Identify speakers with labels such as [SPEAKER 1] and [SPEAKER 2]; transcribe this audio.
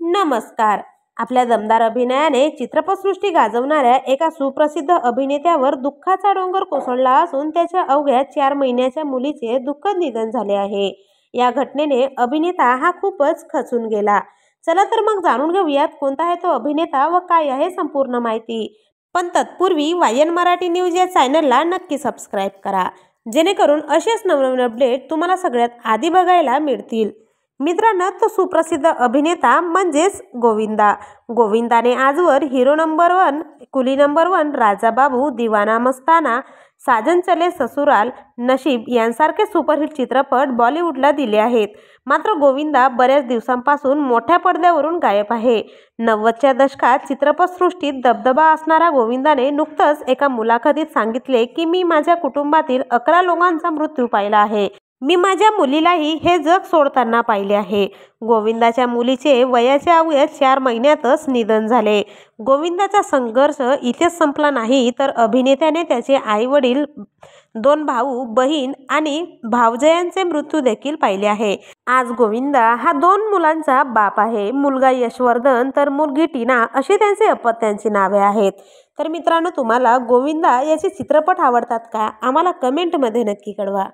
[SPEAKER 1] नमस्कार. आपल्या दमदार अभिनयाने चित्रपटसृष्टी गाजवणाऱ्या एका सुप्रसिद्ध अभिनेत्यावर दुःखाचा डोंगर कोसळला असून त्याच्या अवघ्या 4 महिन्याच्या मुलीचे दुःखद निधन झाले आहे. या घटनेने अभिनेता हा खूपच खचून गेला. चला तर मग जाणून घेऊयात कोणता आहे तो अभिनेता व काय आहे संपूर्ण माहिती. पण तत्पूर्वी वायन मराठी न्यूज या चॅनलला नक्की सबस्क्राईब करा, जेणेकरून असेच नवनवीन अपडेट तुम्हाला सगळ्यात आधी बघायला मिळतील. मित्रांनो, तो सुप्रसिद्ध अभिनेता म्हणजेच गोविंदाने आजवर हिरो नंबर 1, कुली नंबर 1, राजा बाबू, दीवाना मस्ताना, साजन चले ससुराल, नशीब यांसारखे सुपरहिट चित्रपट बॉलिवूडला दिले आहेत. मात्र गोविंदा बऱ्याच दिवसांपासून मोठ्या पडद्यावरून गायब आहे. 90च्या दशकात चित्रपटसृष्टीत दबदबा असणारा गोविंदाने नुकतंच एका मुलाखतीत सांगितले की मी माझ्या कुटुंबातील 11 लोकांचा मृत्यू पाहिला आहे. मी माझ्या मुलीलाही हे जग सोडताना पाहिले आहे. गोविंदाच्या मुलीचे वयाच्या अवघ्या 4 महिन्यातच निधन झाले. गोविंदाचा संघर्ष इथेच संपला नाही, तर अभिनेत्याने त्याचे आई वडील, 2 भाऊ बहीण आणि भावजयांचे मृत्यू देखील पाहिले आहे. आज गोविंदा हा 2 मुलांचा बाप आहे. मुलगा यशवर्धन तर मुलगी टीना अशी त्यांचे अपत्यांची नावे आहेत. तर मित्रांनो, तुम्हाला गोविंदा याचे चित्रपट आवडतात का? आम्हाला कमेंटमध्ये नक्की कळवा.